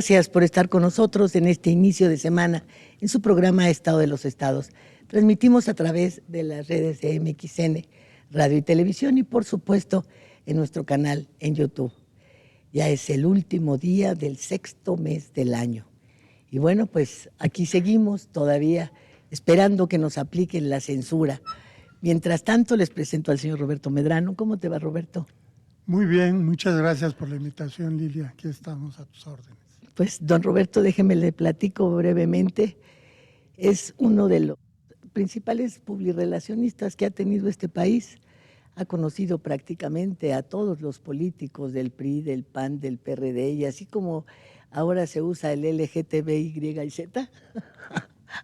Gracias por estar con nosotros en este inicio de semana en su programa Estado de los Estados. Transmitimos a través de las redes de MXN, radio y televisión y por supuesto en nuestro canal en YouTube. Ya es el último día del sexto mes del año. Y bueno, pues aquí seguimos todavía esperando que nos apliquen la censura. Mientras tanto, les presento al señor Roberto Medrano. ¿Cómo te va, Roberto? Muy bien, muchas gracias por la invitación, Lilia. Aquí estamos a tus órdenes. Pues, don Roberto, déjeme le platico brevemente. Es uno de los principales publirelacionistas que ha tenido este país. Ha conocido prácticamente a todos los políticos del PRI, del PAN, del PRD, y así como ahora se usa el LGTBY y Z,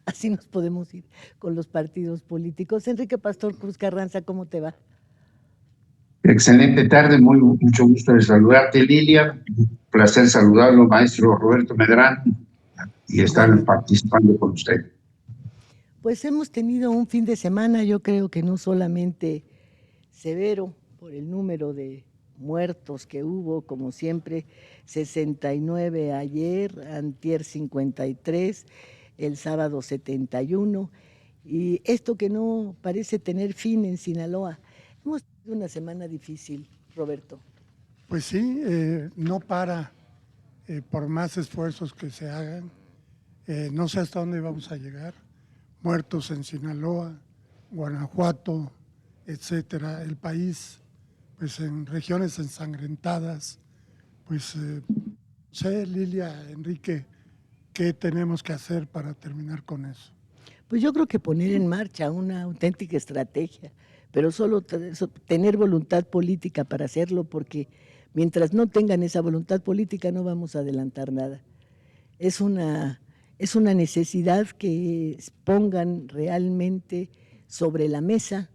así nos podemos ir con los partidos políticos. Enrique Pastor Cruz Carranza, ¿cómo te va? Excelente tarde, mucho gusto de saludarte, Lilia. Un placer saludarlo, maestro Roberto Medrano, y estar participando con usted. Pues hemos tenido un fin de semana, yo creo que no solamente severo por el número de muertos que hubo, como siempre, 69 ayer, antier 53, el sábado 71, y esto que no parece tener fin en Sinaloa. Hemos tenido una semana difícil, Roberto. Pues sí, no para, por más esfuerzos que se hagan, no sé hasta dónde vamos a llegar. Muertos en Sinaloa, Guanajuato, etcétera, el país, pues en regiones ensangrentadas, pues sé, Lilia, Enrique, ¿qué tenemos que hacer para terminar con eso? Pues yo creo que poner en marcha una auténtica estrategia, pero solo tener voluntad política para hacerlo, porque mientras no tengan esa voluntad política no vamos a adelantar nada. Es una necesidad que pongan realmente sobre la mesa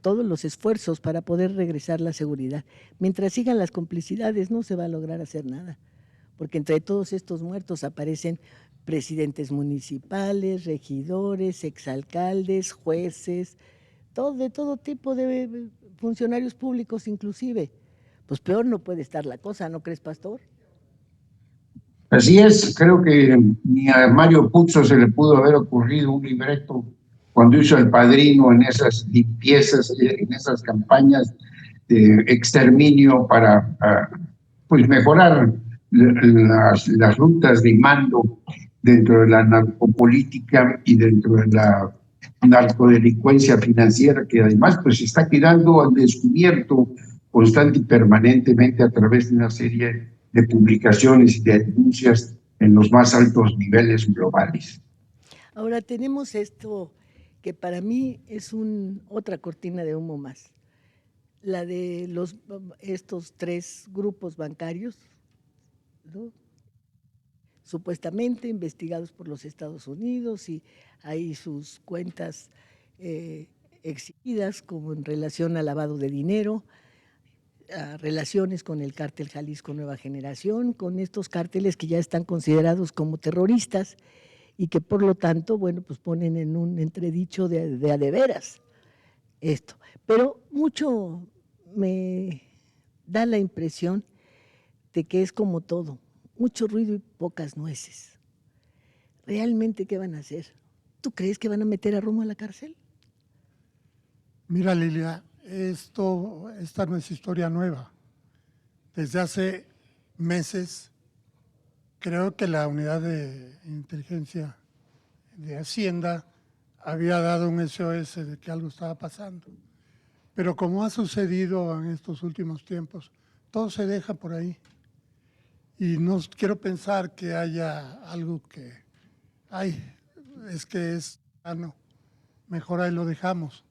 todos los esfuerzos para poder regresar la seguridad. Mientras sigan las complicidades no se va a lograr hacer nada, porque entre todos estos muertos aparecen presidentes municipales, regidores, exalcaldes, jueces, de todo tipo de funcionarios públicos inclusive. Pues peor no puede estar la cosa, ¿no crees, Pastor? Así es, creo que ni a Mario Puzo se le pudo haber ocurrido un libreto cuando hizo El Padrino en esas limpiezas, en esas campañas de exterminio para pues mejorar las rutas de mando dentro de la narcopolítica y dentro de la narcodelincuencia financiera, que además pues está quedando al descubierto constante y permanentemente a través de una serie de publicaciones y de denuncias en los más altos niveles globales. Ahora tenemos esto que para mí es otra cortina de humo más, la de estos tres grupos bancarios, ¿no?, supuestamente investigados por los Estados Unidos, y hay sus cuentas exhibidas como en relación al lavado de dinero, a relaciones con el cártel Jalisco Nueva Generación, con estos cárteles que ya están considerados como terroristas y que por lo tanto, bueno, pues ponen en un entredicho de a de veras esto. Pero mucho me da la impresión de que es como todo, mucho ruido y pocas nueces. ¿Realmente qué van a hacer? ¿Tú crees que van a meter a Romo a la cárcel? Mira, Lilia, esta no es historia nueva. Desde hace meses, creo que la unidad de inteligencia de Hacienda había dado un SOS de que algo estaba pasando. Pero como ha sucedido en estos últimos tiempos, todo se deja por ahí. Y no quiero pensar que haya algo que, no, mejor ahí lo dejamos.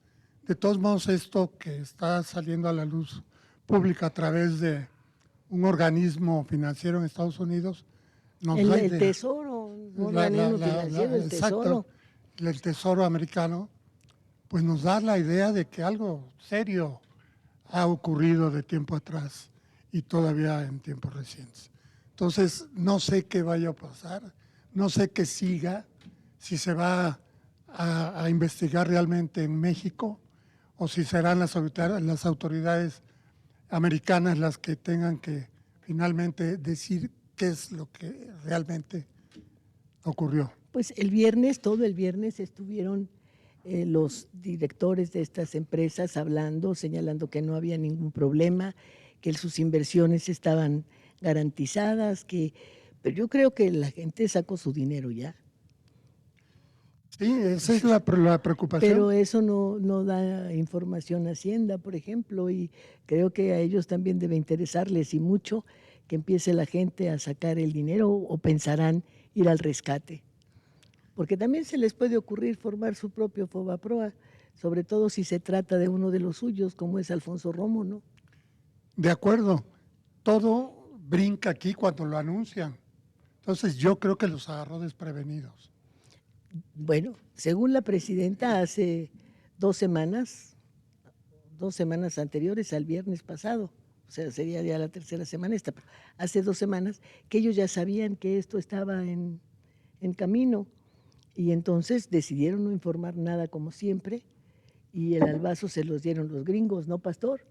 De todos modos, esto que está saliendo a la luz pública a través de un organismo financiero en Estados Unidos, el Tesoro, un organismo financiero, el Tesoro. El Tesoro americano, pues nos da la idea de que algo serio ha ocurrido de tiempo atrás y todavía en tiempos recientes. Entonces, no sé qué vaya a pasar, no sé qué siga, si se va a investigar realmente en México o si serán las autoridades americanas las que tengan que finalmente decir qué es lo que realmente ocurrió. Pues el viernes, todo el viernes estuvieron los directores de estas empresas hablando, señalando que no había ningún problema, que sus inversiones estaban garantizadas, pero yo creo que la gente sacó su dinero ya. Sí, esa es la preocupación. Pero eso no da información a Hacienda, por ejemplo, y creo que a ellos también debe interesarles y mucho que empiece la gente a sacar el dinero o pensarán ir al rescate. Porque también se les puede ocurrir formar su propio Fobaproa, sobre todo si se trata de uno de los suyos, como es Alfonso Romo, ¿no? De acuerdo, todo brinca aquí cuando lo anuncian. Entonces yo creo que los agarró desprevenidos. Bueno, según la presidenta, hace 2 semanas anteriores al viernes pasado, o sea, sería ya la tercera semana esta, pero hace 2 semanas que ellos ya sabían que esto estaba en camino y entonces decidieron no informar nada como siempre y el albazo se los dieron los gringos, ¿no, Pastor?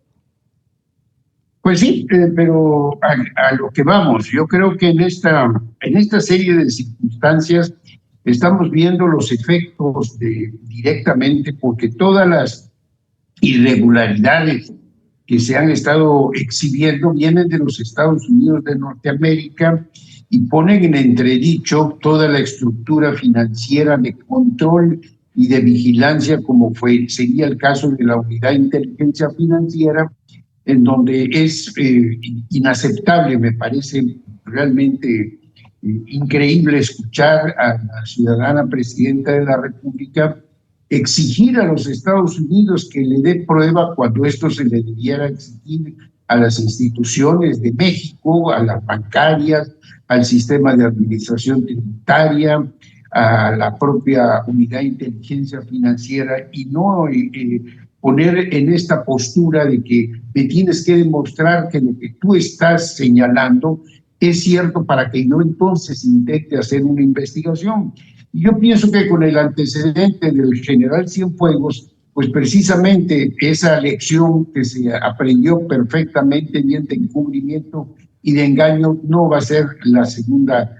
Pues sí, pero a lo que vamos, yo creo que en esta serie de circunstancias estamos viendo los efectos directamente, porque todas las irregularidades que se han estado exhibiendo vienen de los Estados Unidos de Norteamérica y ponen en entredicho toda la estructura financiera de control y de vigilancia, como sería el caso de la Unidad de Inteligencia Financiera, en donde es inaceptable, me parece realmente increíble escuchar a la ciudadana presidenta de la República exigir a los Estados Unidos que le dé prueba cuando esto se le debiera exigir a las instituciones de México, a las bancarias, al sistema de administración tributaria, a la propia Unidad de Inteligencia Financiera, y no poner en esta postura de que me tienes que demostrar que lo que tú estás señalando es cierto para que yo entonces intente hacer una investigación. Y yo pienso que con el antecedente del general Cienfuegos, pues precisamente esa lección que se aprendió perfectamente bien de encubrimiento y de engaño no va a ser la segunda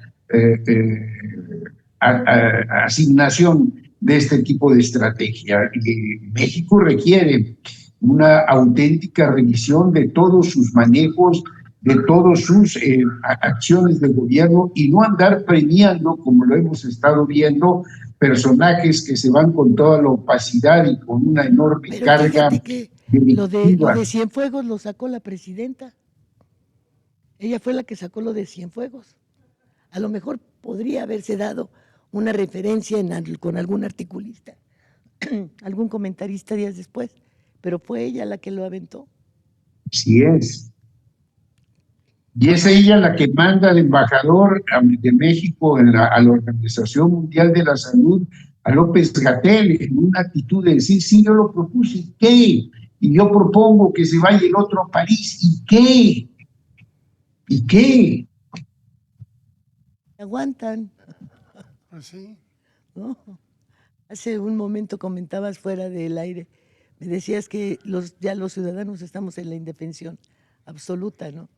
asignación de este tipo de estrategia. México requiere una auténtica revisión de todos sus manejos, de todas sus acciones de gobierno, y no andar premiando, como lo hemos estado viendo, personajes que se van con toda la opacidad y con una enorme Pero carga fíjate que lo de Cienfuegos lo sacó la presidenta. Ella fue la que sacó lo de Cienfuegos. A lo mejor podría haberse dado una referencia con algún articulista, algún comentarista días después, pero fue ella la que lo aventó. Así es. Y es ella la que manda al embajador de México a la Organización Mundial de la Salud, a López-Gatell, en una actitud de decir, sí, yo lo propuse, ¿y qué? Y yo propongo que se vaya el otro a París, ¿y qué? ¿Y qué? Aguantan. Así. ¿No? Hace un momento comentabas fuera del aire, me decías que ya los ciudadanos estamos en la indefensión absoluta, ¿no?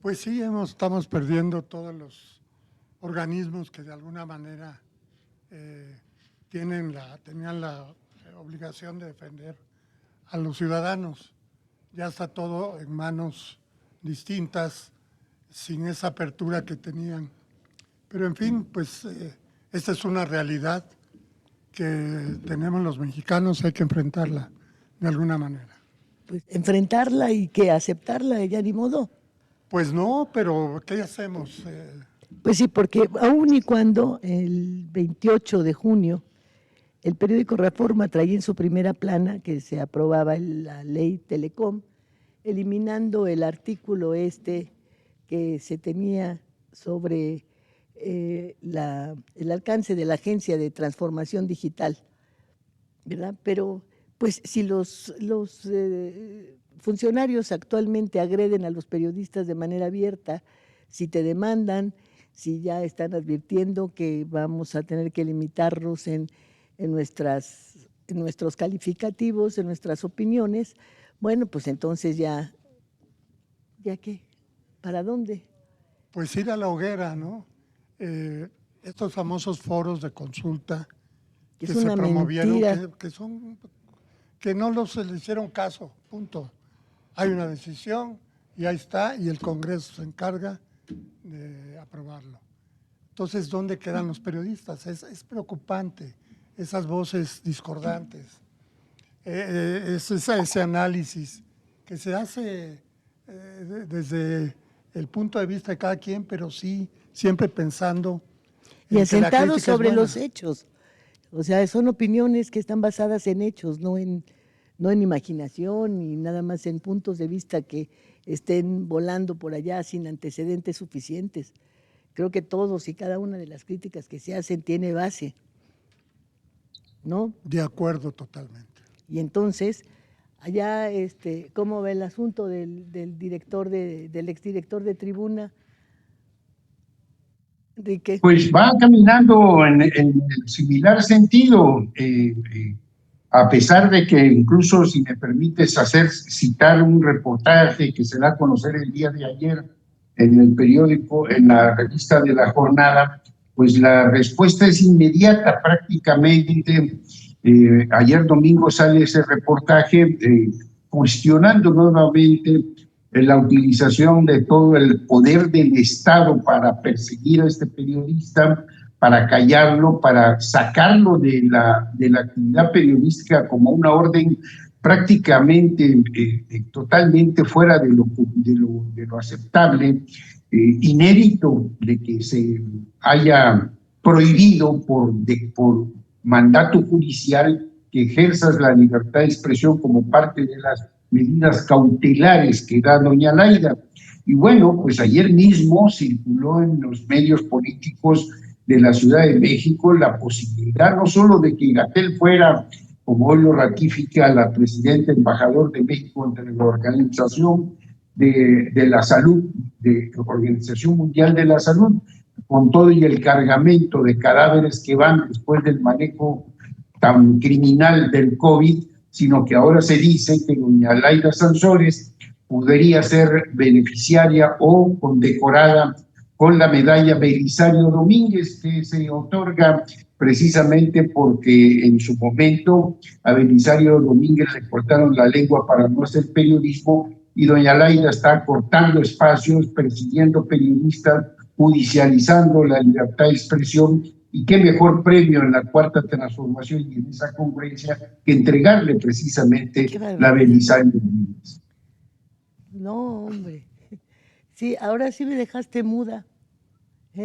Pues sí, estamos perdiendo todos los organismos que de alguna manera tenían la obligación de defender a los ciudadanos. Ya está todo en manos distintas, sin esa apertura que tenían. Pero en fin, pues esta es una realidad que tenemos los mexicanos, hay que enfrentarla de alguna manera. Pues enfrentarla y que aceptarla, ya ni modo. Pues no, pero ¿qué hacemos? Pues sí, porque aún y cuando el 28 de junio el periódico Reforma traía en su primera plana que se aprobaba la ley Telecom, eliminando el artículo que se tenía sobre el alcance de la Agencia de Transformación Digital, ¿verdad? Pero pues si los funcionarios actualmente agreden a los periodistas de manera abierta, si te demandan, si ya están advirtiendo que vamos a tener que limitarlos en nuestros calificativos, en nuestras opiniones, bueno, pues entonces ¿ya qué? ¿Para dónde? Pues ir a la hoguera, ¿no? Estos famosos foros de consulta Que que es se una promovieron, mentira. que no los le hicieron caso, punto. Hay una decisión y ahí está, y el Congreso se encarga de aprobarlo. Entonces, ¿dónde quedan los periodistas? Es preocupante, esas voces discordantes, ese análisis que se hace desde el punto de vista de cada quien, pero sí siempre pensando Y en que la asentados crítica es sobre buena. los hechos. O sea, son opiniones que están basadas en hechos, no en imaginación ni nada más en puntos de vista que estén volando por allá sin antecedentes suficientes. Creo que todos y cada una de las críticas que se hacen tiene base, ¿no? De acuerdo totalmente. Y entonces, allá, ¿cómo va el asunto del exdirector de Tribuna, Enrique? Pues va caminando en el similar sentido, a pesar de que incluso, si me permites citar un reportaje que se da a conocer el día de ayer en el periódico, en la revista de La Jornada, pues la respuesta es inmediata prácticamente. Ayer domingo sale ese reportaje cuestionando nuevamente la utilización de todo el poder del Estado para perseguir a este periodista, para callarlo, para sacarlo de la actividad periodística como una orden prácticamente totalmente fuera de lo aceptable, inédito de que se haya prohibido por mandato judicial que ejerzas la libertad de expresión como parte de las medidas cautelares que da doña Laida. Y bueno, pues ayer mismo circuló en los medios políticos de la Ciudad de México la posibilidad no solo de que Gatell fuera, como hoy lo ratifica la presidenta embajador de México ante la Organización de la Salud, de la Organización Mundial de la Salud, con todo y el cargamento de cadáveres que van después del manejo tan criminal del COVID, sino que ahora se dice que doña Laida Sansores podría ser beneficiaria o condecorada con la medalla Belisario Domínguez, que se otorga precisamente porque en su momento a Belisario Domínguez le cortaron la lengua para no hacer periodismo, y doña Laida está cortando espacios, persiguiendo periodistas, judicializando la libertad de expresión. Y qué mejor premio en la Cuarta Transformación y en esa congruencia que entregarle precisamente la Belisario Domínguez. No, hombre. Sí, ahora sí me dejaste muda.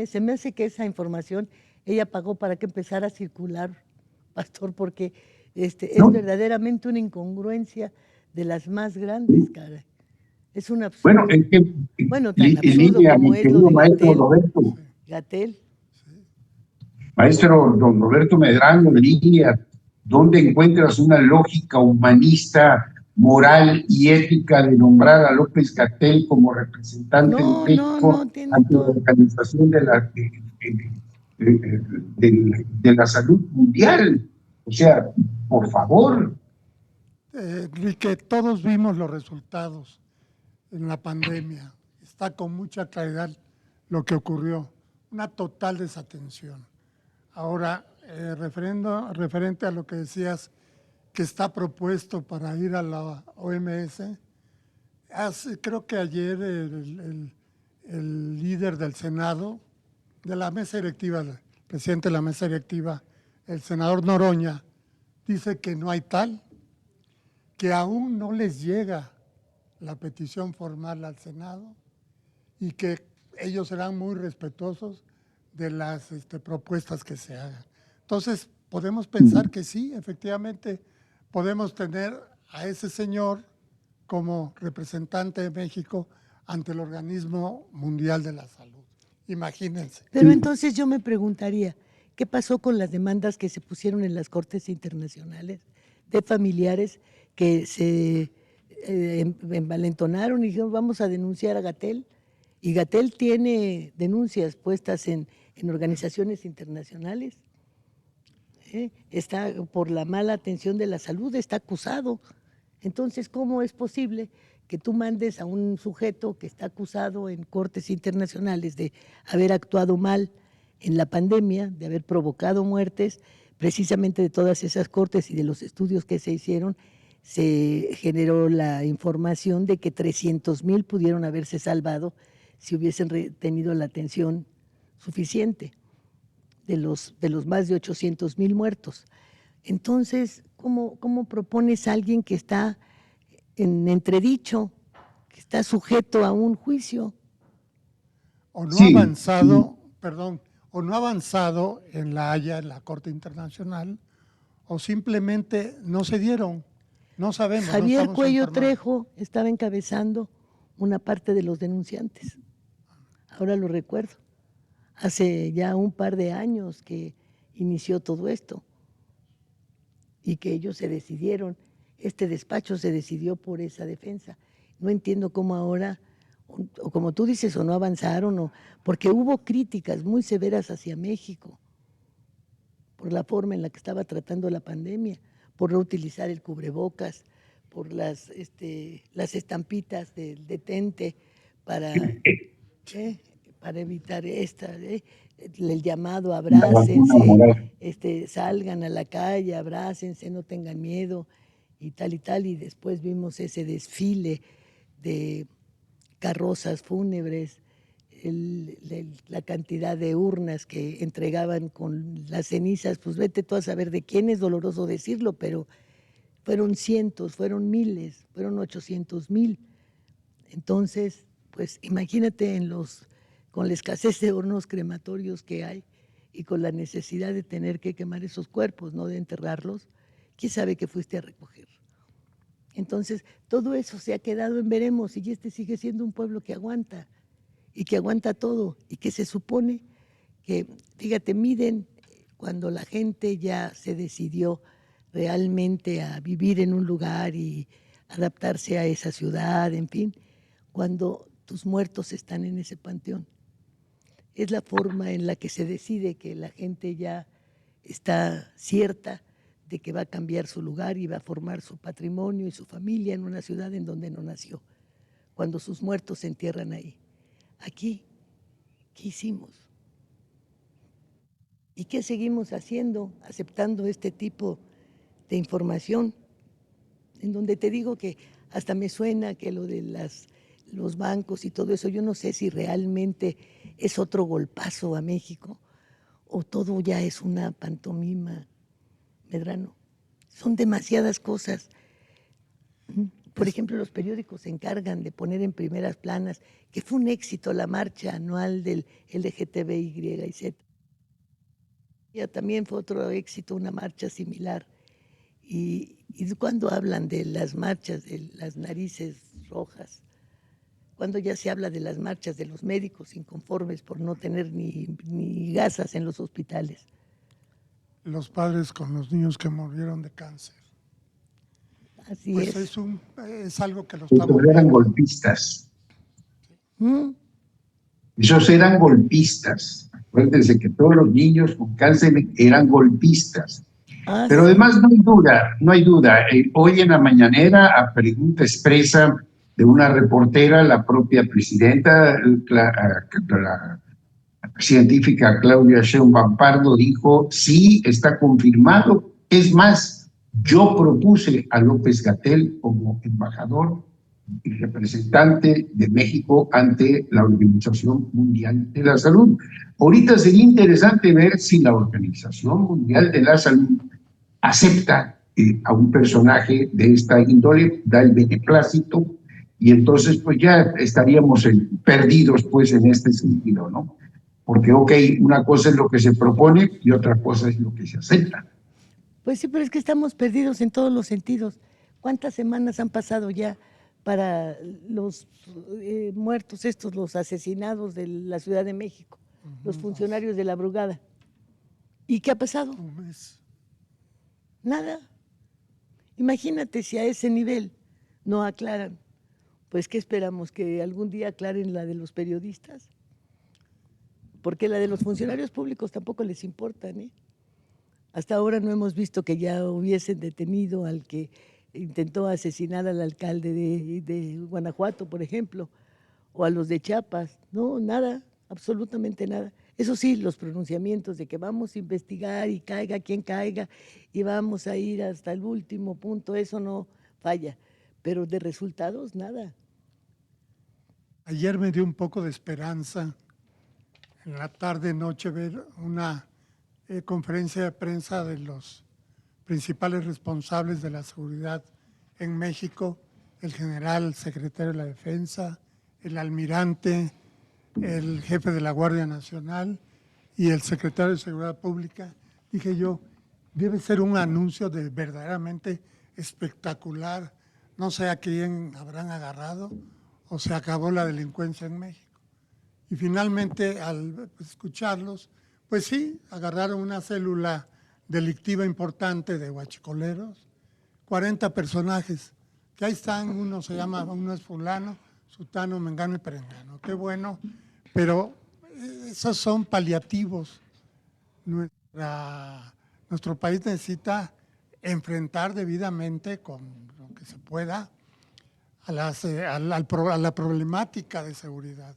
Se me hace que esa información ella pagó para que empezara a circular, pastor, porque es verdaderamente una incongruencia de las más grandes, caray. Es un absurdo. Bueno, es que Bueno, tan en absurdo línea, como mi es lo querido de maestro Gatell. Roberto. Gatell. Maestro don Roberto Medrano, en línea, ¿dónde encuentras una lógica humanista, moral y ética de nombrar a López-Gatell como representante de México tiene ante la todo. Organización de la Salud Mundial? O sea, por favor. Enrique, todos vimos los resultados en la pandemia. Está con mucha claridad lo que ocurrió. Una total desatención. Ahora, referente a lo que decías que está propuesto para ir a la OMS, creo que ayer el líder del Senado, de la mesa directiva, el presidente de la mesa directiva, el senador Noroña, dice que no hay tal, que aún no les llega la petición formal al Senado y que ellos serán muy respetuosos de las propuestas que se hagan. Entonces, podemos pensar que sí, efectivamente, podemos tener a ese señor como representante de México ante el Organismo Mundial de la Salud. Imagínense. Pero entonces yo me preguntaría, ¿qué pasó con las demandas que se pusieron en las cortes internacionales de familiares que se envalentonaron y dijeron vamos a denunciar a Gatell? Y Gatell tiene denuncias puestas en organizaciones internacionales. Está por la mala atención de la salud, está acusado. Entonces, ¿cómo es posible que tú mandes a un sujeto que está acusado en cortes internacionales de haber actuado mal en la pandemia, de haber provocado muertes, precisamente de todas esas cortes y de los estudios que se hicieron, se generó la información de que 300,000 pudieron haberse salvado si hubiesen tenido la atención suficiente de los más de 800,000 muertos. Entonces, ¿cómo propones a alguien que está en entredicho, que está sujeto a un juicio? O no ha Sí, avanzado, perdón, o no ha avanzado en La Haya, en la Corte Internacional, o simplemente no se dieron. No sabemos, no Javier estamos Cuello informados. Trejo estaba encabezando una parte de los denunciantes. Ahora lo recuerdo. Hace ya un par de años que inició todo esto y que ellos se decidieron, este despacho se decidió por esa defensa. No entiendo cómo ahora, o como tú dices, o no avanzaron, porque hubo críticas muy severas hacia México por la forma en la que estaba tratando la pandemia, por no utilizar el cubrebocas, por las estampitas del detente para, ¿eh? para evitar el llamado la vacuna abrácense, moral. salgan a la calle, abrácense, no tengan miedo y tal, y después vimos ese desfile de carrozas fúnebres, la cantidad de urnas que entregaban con las cenizas, pues vete tú a saber de quién, es doloroso decirlo, pero fueron cientos, fueron miles, fueron 800,000. Entonces, pues imagínate con la escasez de hornos crematorios que hay y con la necesidad de tener que quemar esos cuerpos, no de enterrarlos, ¿quién sabe qué fuiste a recoger? Entonces, todo eso se ha quedado en veremos y este sigue siendo un pueblo que aguanta y que aguanta todo y que se supone que, fíjate, miden cuando la gente ya se decidió realmente a vivir en un lugar y adaptarse a esa ciudad, en fin, cuando tus muertos están en ese panteón. Es la forma en la que se decide que la gente ya está cierta de que va a cambiar su lugar y va a formar su patrimonio y su familia en una ciudad en donde no nació, cuando sus muertos se entierran ahí. Aquí, ¿qué hicimos? ¿Y qué seguimos haciendo, aceptando este tipo de información? En donde te digo que hasta me suena que lo de los bancos y todo eso, yo no sé si realmente es otro golpazo a México o todo ya es una pantomima, Medrano. Son demasiadas cosas. Por ejemplo, los periódicos se encargan de poner en primeras planas que fue un éxito la marcha anual del LGTBY y Z. Ya también fue otro éxito una marcha similar. Y cuando hablan de las marchas de las narices rojas, cuando ya se habla de las marchas de los médicos inconformes por no tener ni gasas en los hospitales. Los padres con los niños que murieron de cáncer. Así Pues es. es algo que lo Esos estamos eran viendo. golpistas. ¿Mm? Esos eran golpistas. Acuérdense que todos los niños con cáncer eran golpistas. Ah, Pero sí. además no hay duda, no hay duda. Hoy en la mañanera, a pregunta expresa de una reportera, la propia presidenta, la científica Claudia Sheinbaum Pardo dijo, sí, está confirmado. Es más, yo propuse a López-Gatell como embajador y representante de México ante la Organización Mundial de la Salud. Ahorita sería interesante ver si la Organización Mundial de la Salud acepta a un personaje de esta índole, da el beneplácito, y entonces pues ya estaríamos perdidos pues en este sentido, ¿no? Porque, ok, una cosa es lo que se propone y otra cosa es lo que se acepta. Pues sí, pero es que estamos perdidos en todos los sentidos. ¿Cuántas semanas han pasado ya para los muertos estos, los asesinados de la Ciudad de México, los funcionarios de la Brugada? ¿Y qué ha pasado? Un mes. Nada. Imagínate si a ese nivel no aclaran. Pues, ¿qué esperamos? ¿Que algún día aclaren la de los periodistas? Porque la de los funcionarios públicos tampoco les importa, ¿eh? Hasta ahora no hemos visto que ya hubiesen detenido al que intentó asesinar al alcalde de Guanajuato, por ejemplo, o a los de Chiapas. No, nada, absolutamente nada. Eso sí, los pronunciamientos de que vamos a investigar y caiga quien caiga y vamos a ir hasta el último punto, eso no falla. Pero de resultados, nada. Ayer me dio un poco de esperanza en la tarde-noche ver una conferencia de prensa de los principales responsables de la seguridad en México, el general secretario de la Defensa, el almirante, el jefe de la Guardia Nacional y el secretario de Seguridad Pública. Dije yo, debe ser un anuncio de verdaderamente espectacular. No sé a quién habrán agarrado o se acabó la delincuencia en México. Y finalmente, al escucharlos, pues sí, agarraron una célula delictiva importante de huachicoleros, 40 personajes, que ahí están, uno es fulano, sutano, mengano y perengano. Qué bueno, pero esos son paliativos. Nuestro país necesita enfrentar debidamente con lo que se pueda a la problemática de seguridad.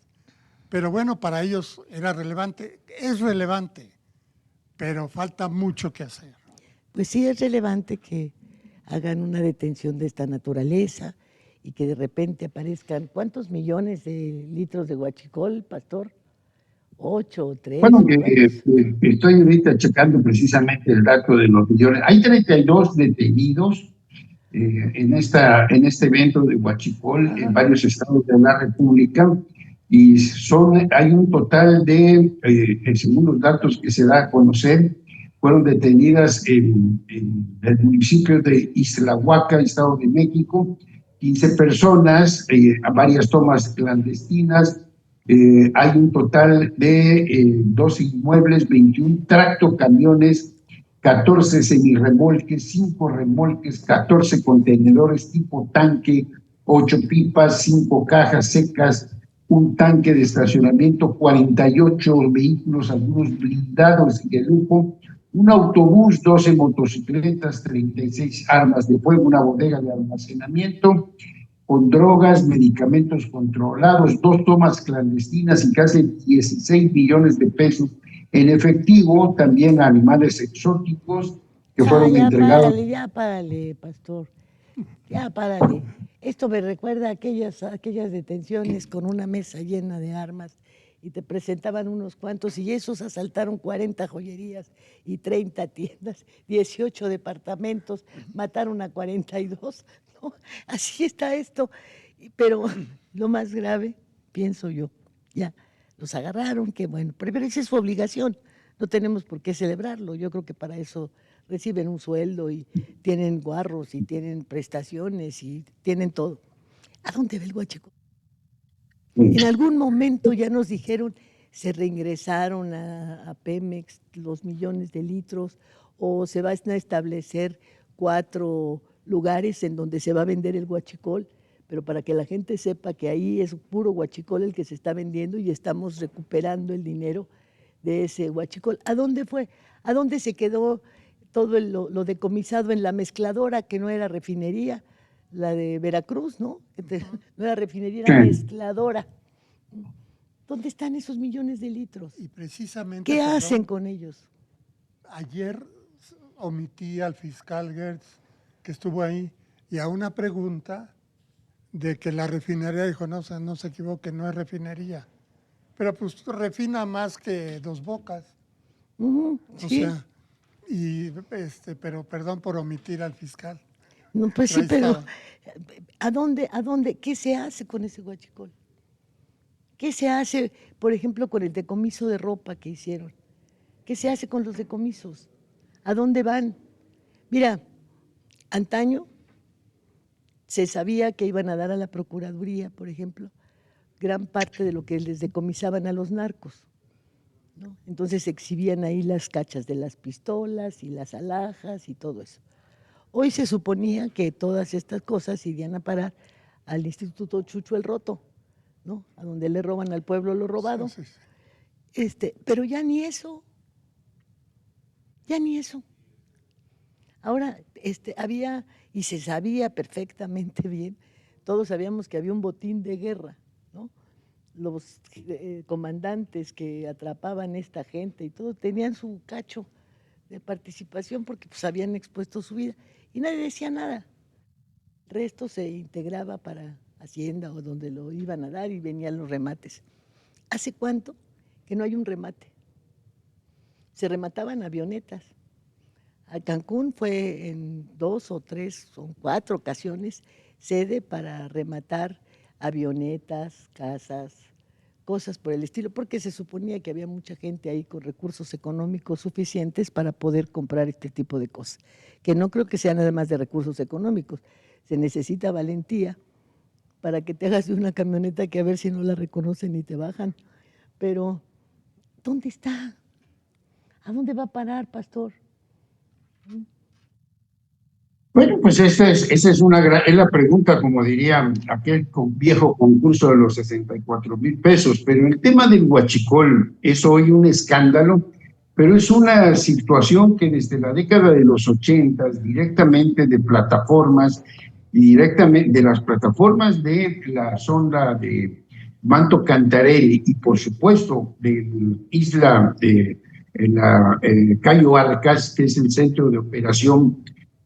Pero bueno, para ellos era relevante, es relevante, pero falta mucho que hacer. Pues sí es relevante que hagan una detención de esta naturaleza y que de repente aparezcan, ¿cuántos millones de litros de huachicol, pastor? 8 o 3. Bueno, estoy ahorita checando precisamente el dato de los millones. Hay 32 detenidos en este evento de Huachicol en varios estados de la República y hay un total de, según los datos que se da a conocer, fueron detenidas en el municipio de Ixtlahuaca, Estado de México, 15 personas, varias tomas clandestinas. Hay un total de 2 inmuebles, 21 tractocamiones, 14 semirremolques, 5 remolques, 14 contenedores tipo tanque, 8 pipas, 5 cajas secas, un tanque de estacionamiento, 48 vehículos, algunos blindados y de lujo, un autobús, 12 motocicletas, 36 armas de fuego, una bodega de almacenamiento, con drogas, medicamentos controlados, 2 tomas clandestinas y casi 16 millones de pesos en efectivo, también animales exóticos que fueron entregados. Ya párale, pastor, ya párale. Esto me recuerda a aquellas detenciones con una mesa llena de armas y te presentaban unos cuantos y esos asaltaron 40 joyerías y 30 tiendas, 18 departamentos, mataron a 42. ¿No? Así está esto. Pero lo más grave, pienso yo, ya los agarraron, que bueno, pero esa es su obligación, no tenemos por qué celebrarlo. Yo creo que para eso reciben un sueldo y tienen guarros y tienen prestaciones y tienen todo. ¿A dónde va el huachicol? En algún momento ya nos dijeron, se reingresaron a Pemex los millones de litros o se van a establecer 4 lugares en donde se va a vender el huachicol, pero para que la gente sepa que ahí es puro huachicol el que se está vendiendo y estamos recuperando el dinero de ese huachicol. ¿A dónde fue? ¿A dónde se quedó todo lo decomisado en la mezcladora, que no era refinería, la de Veracruz, ¿no? No era refinería, era mezcladora. ¿Dónde están esos millones de litros? Y precisamente, ¿Qué hacen con ellos? Ayer omití al fiscal Gertz, que estuvo ahí, y a una pregunta de que la refinería dijo, no se equivoque, no es refinería. Pero pues refina más que Dos Bocas. Sí. O sea, pero perdón por omitir al fiscal. No, pues sí, pero ¿a dónde? ¿Qué se hace con ese huachicol? ¿Qué se hace, por ejemplo, con el decomiso de ropa que hicieron? ¿Qué se hace con los decomisos? ¿A dónde van? Mira, antaño se sabía que iban a dar a la Procuraduría, por ejemplo, gran parte de lo que les decomisaban a los narcos, ¿no? Entonces exhibían ahí las cachas de las pistolas y las alhajas y todo eso. Hoy se suponía que todas estas cosas irían a parar al Instituto Chucho el Roto, ¿no? A donde le roban al pueblo lo robado. Sí, sí. Pero ya ni eso. Ahora, había, y se sabía perfectamente bien, todos sabíamos que había un botín de guerra, ¿no? Los comandantes que atrapaban esta gente y todo tenían su cacho de participación porque pues habían expuesto su vida y nadie decía nada. El resto se integraba para Hacienda o donde lo iban a dar y venían los remates. ¿Hace cuánto que no hay un remate? Se remataban avionetas. A Cancún fue en 2 o 3 o 4 ocasiones sede para rematar avionetas, casas, cosas por el estilo, porque se suponía que había mucha gente ahí con recursos económicos suficientes para poder comprar este tipo de cosas, que no creo que sean nada más de recursos económicos, se necesita valentía para que te hagas de una camioneta que a ver si no la reconocen y te bajan, pero ¿dónde está? ¿A dónde va a parar, pastor? Bueno, pues esa es es la pregunta, como diría aquel viejo concurso de los 64,000 pesos, pero el tema del huachicol es hoy un escándalo, pero es una situación que desde la década de los 80, directamente de plataformas, y directamente de las plataformas de la sonda de Manto Cantarelli y por supuesto de isla de Cayo Arcas, que es el centro de operación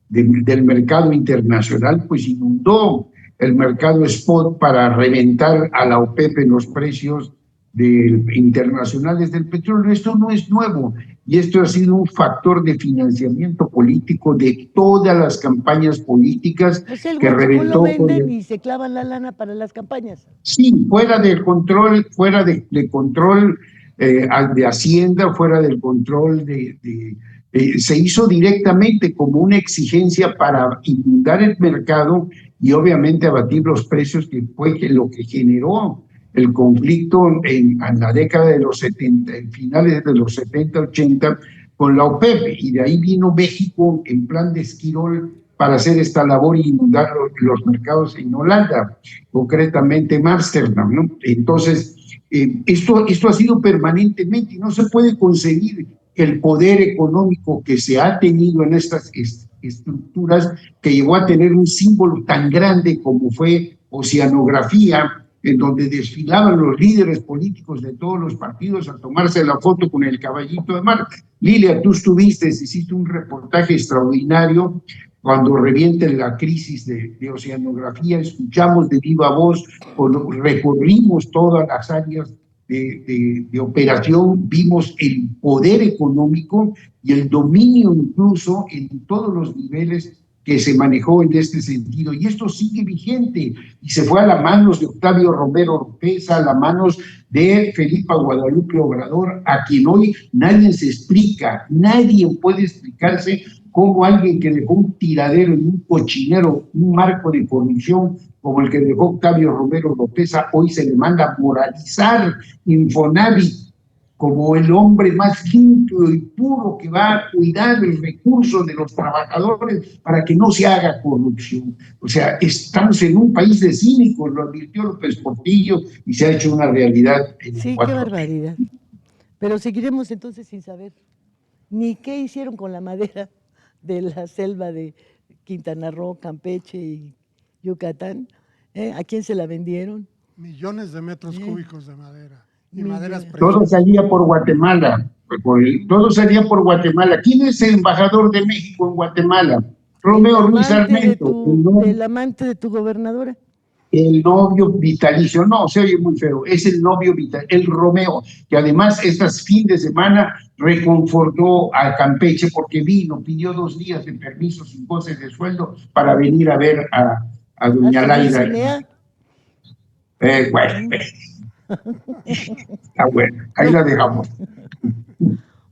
del mercado internacional, pues inundó el mercado spot para reventar a la OPEP en los precios internacionales del petróleo. Esto no es nuevo y esto ha sido un factor de financiamiento político de todas las campañas políticas Pues el que huachicol lo reventó con venden y se clavan la lana para las campañas. Sí, fuera del control, fuera de control de Hacienda, fuera del control se hizo directamente como una exigencia para inundar el mercado y obviamente abatir los precios, que fue lo que generó el conflicto en la década de los 70, en finales de los 70, 80, con la OPEP, y de ahí vino México en plan de esquirol para hacer esta labor y inundar los mercados en Holanda, concretamente en Ámsterdam, ¿no? Entonces, esto ha sido permanentemente y no se puede concebir el poder económico que se ha tenido en estas estructuras, que llegó a tener un símbolo tan grande como fue Oceanografía, en donde desfilaban los líderes políticos de todos los partidos a tomarse la foto con el caballito de mar. Lilia, tú estuviste, hiciste un reportaje extraordinario cuando reviente la crisis de Oceanografía, escuchamos de viva voz, recorrimos todas las áreas de operación, vimos el poder económico y el dominio incluso en todos los niveles que se manejó en este sentido. Y esto sigue vigente y se fue a las manos de Octavio Romero Oropeza, a las manos de Felipa Guadalupe Obrador, a quien hoy nadie se explica, nadie puede explicarse cómo alguien que dejó un tiradero en un cochinero, un marco de corrupción como el que dejó Octavio Romero Oropeza, hoy se le manda a moralizar Infonavit como el hombre más limpio y puro que va a cuidar el recurso de los trabajadores para que no se haga corrupción. O sea, estamos en un país de cínicos, lo advirtió López Portillo y se ha hecho una realidad en Sí, qué 4 años. barbaridad. Pero seguiremos entonces sin saber ni qué hicieron con la madera de la selva de Quintana Roo, Campeche y Yucatán. ¿A quién se la vendieron? Millones de metros cúbicos de madera. Y Millones. maderas Todo preciosas. salía por Guatemala. Todo salía por Guatemala. ¿Quién es el embajador de México en Guatemala? Romeo Ruiz Sarmiento, el amante de tu gobernadora. el novio vitalicio. No, se oye muy feo. Es el novio vitalicio, el Romeo, que además estas fin de semana reconfortó a Campeche porque vino, pidió 2 días de permiso sin goces de sueldo para venir a ver a doña su Laida. Dulcinea. Bueno, está bueno, ahí la dejamos.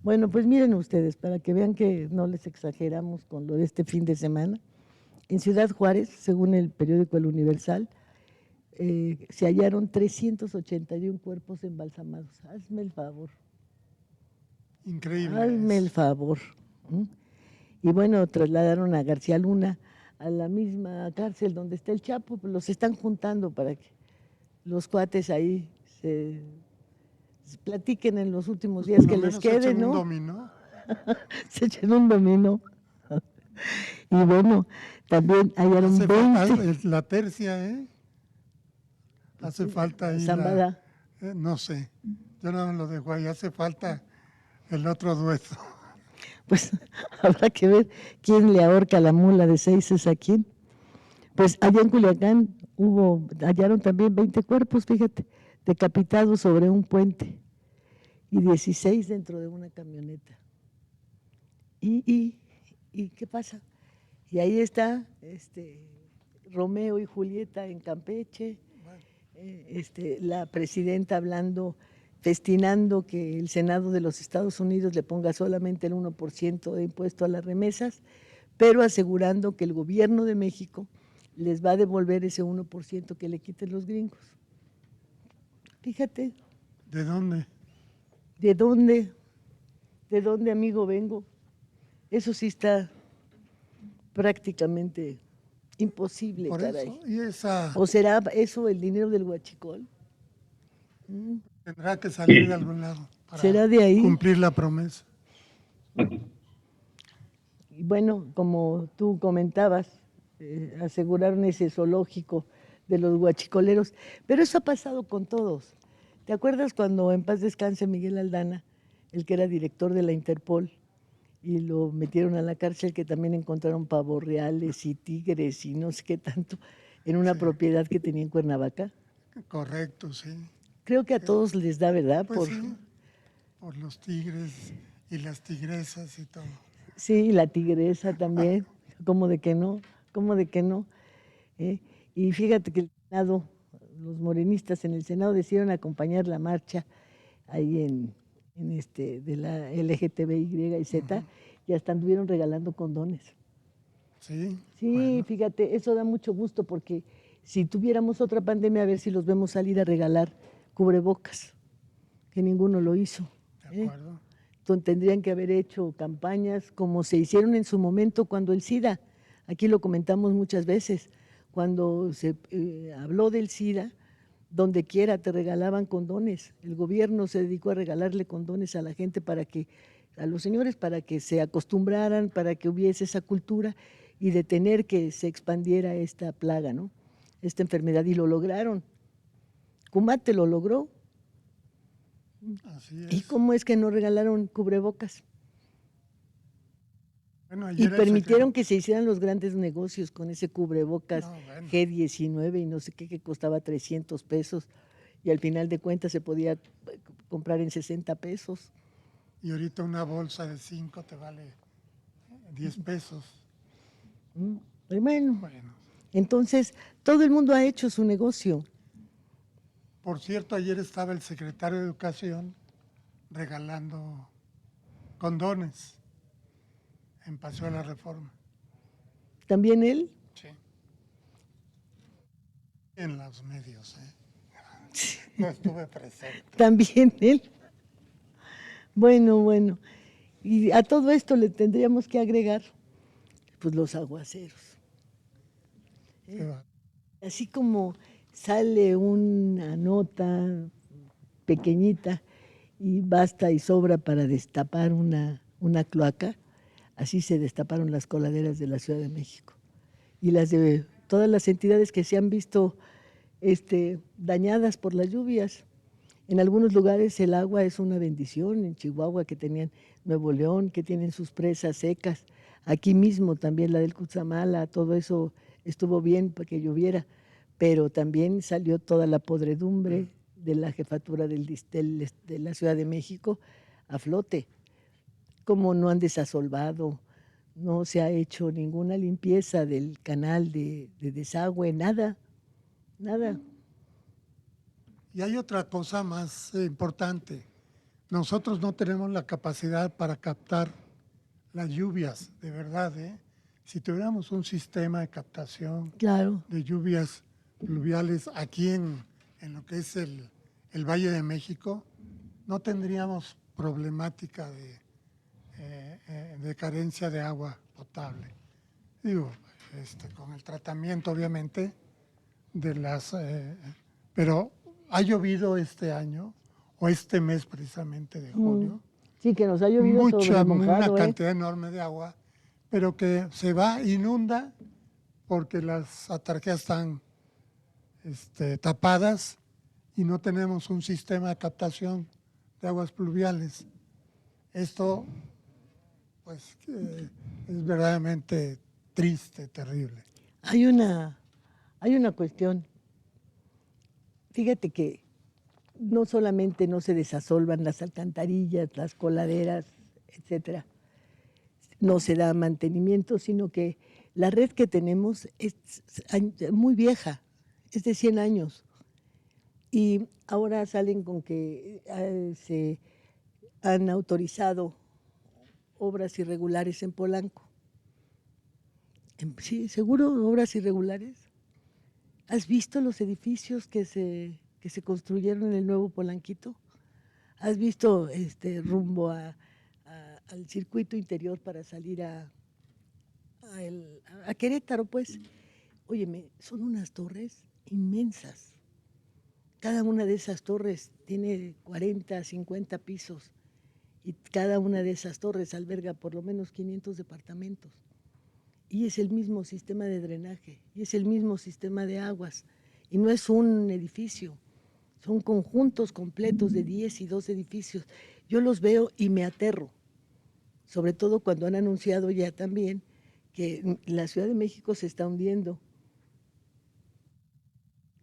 Bueno, pues miren ustedes, para que vean que no les exageramos con lo de este fin de semana. En Ciudad Juárez, según el periódico El Universal, se hallaron 381 cuerpos embalsamados. Hazme el favor. Increíble. Hazme el favor. Y bueno, trasladaron a García Luna a la misma cárcel donde está el Chapo, pues los están juntando para que los cuates ahí se platiquen en los últimos días que les quede, ¿no? Un dominó. Se echen un dominó. Y bueno, también hallaron Hace falta 20. la tercia, ¿eh? Hace falta ahí Zambada. no sé, yo no lo dejo ahí, hace falta el otro dueto. Pues habrá que ver quién le ahorca la mula de Seises a quién. Pues allá en Culiacán hallaron también 20 cuerpos, fíjate, decapitados sobre un puente y 16 dentro de una camioneta. ¿Y qué pasa? Y ahí está Romeo y Julieta en Campeche, la presidenta hablando, festinando que el Senado de los Estados Unidos le ponga solamente el 1% de impuesto a las remesas, pero asegurando que el gobierno de México les va a devolver ese 1% que le quiten los gringos. Fíjate. ¿De dónde? ¿De dónde? ¿De dónde, amigo, vengo? Eso sí está prácticamente imposible, Por caray. eso, y esa ¿O será eso el dinero del huachicol? tendrá que salir de algún lado para ¿Será de ahí? cumplir la promesa. Y bueno, como tú comentabas, aseguraron ese zoológico de los huachicoleros, pero eso ha pasado con todos. ¿Te acuerdas cuando en paz descanse Miguel Aldana, el que era director de la Interpol, y lo metieron a la cárcel, que también encontraron pavos reales y tigres y no sé qué tanto en una propiedad que tenía en Cuernavaca? Correcto, sí. Creo que a todos les da, ¿verdad? Pues sí, por los tigres y las tigresas y todo. Sí, la tigresa también, ¿cómo de que no? ¿Cómo de que no? ¿Eh? Y fíjate que el Senado, los morenistas en el Senado decidieron acompañar la marcha ahí de la LGTBY y Z, y hasta anduvieron regalando condones. Sí, Sí, bueno, fíjate, eso da mucho gusto porque si tuviéramos otra pandemia, a ver si los vemos salir a regalar cubrebocas, que ninguno lo hizo. de acuerdo. Tendrían que haber hecho campañas como se hicieron en su momento cuando el SIDA, aquí lo comentamos muchas veces, cuando se habló del SIDA, donde quiera te regalaban condones. El gobierno se dedicó a regalarle condones a la gente a los señores, para que se acostumbraran, para que hubiese esa cultura y detener que se expandiera esta plaga, ¿no? Esta enfermedad, y lo lograron. Kumate lo logró. Así ¿Y es. cómo es que no regalaron cubrebocas? Bueno, Y ayer permitieron que se hicieran los grandes negocios con ese cubrebocas No, bueno. G19 y no sé qué, que costaba 300 pesos, y al final de cuentas se podía comprar en 60 pesos. Y ahorita una bolsa de 5 te vale 10 pesos. Y bueno, Bueno, entonces todo el mundo ha hecho su negocio. por cierto, ayer estaba el secretario de Educación regalando condones en Paseo de la Reforma. También él. Sí. En los medios, No estuve presente. También él. Bueno. Y a todo esto le tendríamos que agregar pues los aguaceros. Qué va. Así como sale una nota pequeñita y basta y sobra para destapar una cloaca, así se destaparon las coladeras de la Ciudad de México. Y las de todas las entidades que se han visto dañadas por las lluvias. En algunos lugares el agua es una bendición, en Chihuahua, que tenían Nuevo León, que tienen sus presas secas, aquí mismo también la del Cutzamala, todo eso estuvo bien para que lloviera, pero también salió toda la podredumbre de la jefatura de la Ciudad de México a flote. Como no han desasolvado, no se ha hecho ninguna limpieza del canal de desagüe, nada. Y hay otra cosa más importante. Nosotros no tenemos la capacidad para captar las lluvias, de verdad. Si tuviéramos un sistema de captación Claro. de lluvias pluviales aquí en lo que es el Valle de México, no tendríamos problemática de carencia de agua potable. Digo, con el tratamiento obviamente de las... pero ha llovido este año, o este mes precisamente de junio, Sí, que nos ha llovido sobre una mojado, cantidad enorme de agua pero que se va, inunda, porque las atarjeas están tapadas y no tenemos un sistema de captación de aguas pluviales. Esto, pues, es verdaderamente triste, terrible. Hay una cuestión. Fíjate que no solamente no se desasolvan las alcantarillas, las coladeras, etcétera, no se da mantenimiento, sino que la red que tenemos es muy vieja, es de 100 años. Y ahora salen con que se han autorizado obras irregulares en Polanco. Sí, seguro, obras irregulares. ¿Has visto los edificios que se construyeron en el nuevo Polanquito? ¿Has visto rumbo al circuito interior para salir a Querétaro, pues? Óyeme, son unas torres inmensas. Cada una de esas torres tiene 40, 50 pisos y cada una de esas torres alberga por lo menos 500 departamentos. Y es el mismo sistema de drenaje, y es el mismo sistema de aguas. Y no es un edificio, son conjuntos completos de 10 y 12 edificios. Yo los veo y me aterro, sobre todo cuando han anunciado ya también que la Ciudad de México se está hundiendo.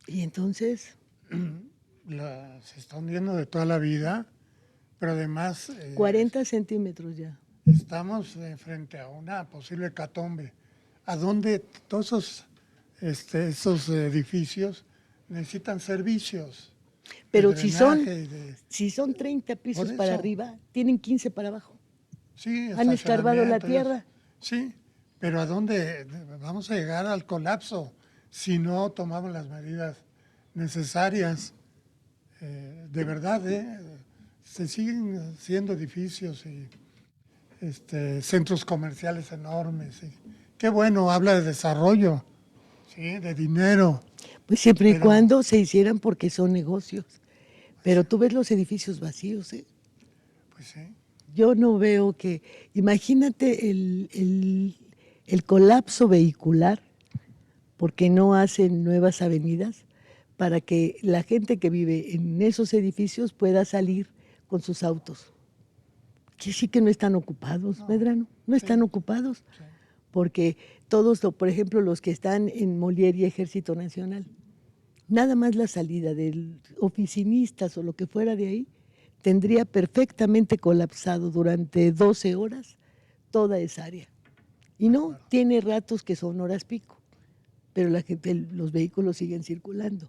Y entonces... Se está hundiendo de toda la vida, pero además... 40 centímetros ya. Estamos frente a una posible hecatombe, a donde todos esos edificios necesitan servicios. Pero si son 30 pisos para arriba, tienen 15 para abajo. Sí, han escarbado la tierra. Sí, pero ¿a dónde vamos a llegar al colapso si no tomamos las medidas necesarias? De verdad, se siguen siendo edificios y centros comerciales enormes. Qué bueno, habla de desarrollo, ¿sí? De dinero. Pues siempre y cuando se hicieran porque son negocios. Pero tú ves los edificios vacíos, ¿eh? Pues sí. Yo no veo que... Imagínate el colapso vehicular porque no hacen nuevas avenidas para que la gente que vive en esos edificios pueda salir con sus autos. Que sí que no están ocupados, Medrano, no están ocupados, porque todos, por ejemplo, los que están en Molière y Ejército Nacional, nada más la salida de oficinistas o lo que fuera de ahí, tendría perfectamente colapsado durante 12 horas toda esa área. Y no, tiene ratos que son horas pico, pero los vehículos siguen circulando.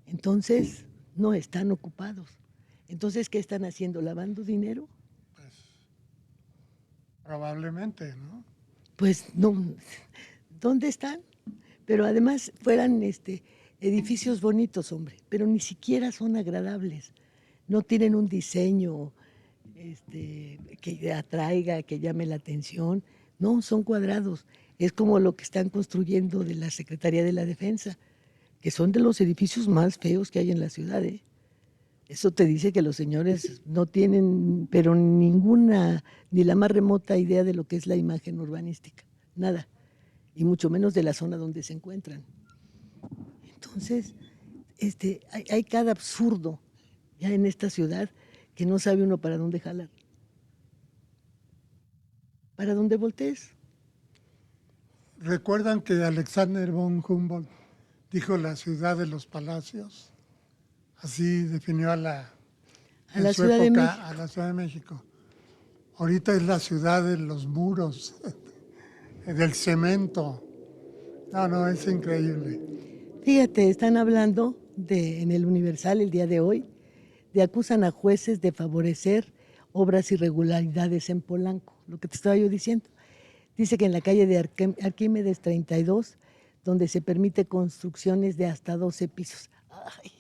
Entonces, no están ocupados. Entonces, ¿qué están haciendo? ¿Lavando dinero? Pues, probablemente, ¿no? Pues no, ¿dónde están? Pero además fueran edificios bonitos, hombre, pero ni siquiera son agradables. No tienen un diseño que atraiga, que llame la atención. No, son cuadrados. Es como lo que están construyendo de la Secretaría de la Defensa, que son de los edificios más feos que hay en la ciudad, ¿eh? Eso te dice que los señores no tienen, pero ninguna, ni la más remota idea de lo que es la imagen urbanística, nada, y mucho menos de la zona donde se encuentran. Entonces, hay cada absurdo ya en esta ciudad que no sabe uno para dónde jalar, para dónde voltees. ¿Recuerdan que Alexander von Humboldt dijo la ciudad de los palacios? Así definió a la Ciudad de México. A la Ciudad de México. Ahorita es la ciudad de los muros, del cemento. No, es increíble. Fíjate, están hablando en el Universal el día de hoy, acusan a jueces de favorecer obras irregularidades en Polanco, lo que te estaba yo diciendo. Dice que en la calle de Arquímedes 32, donde se permite construcciones de hasta 12 pisos. Ay,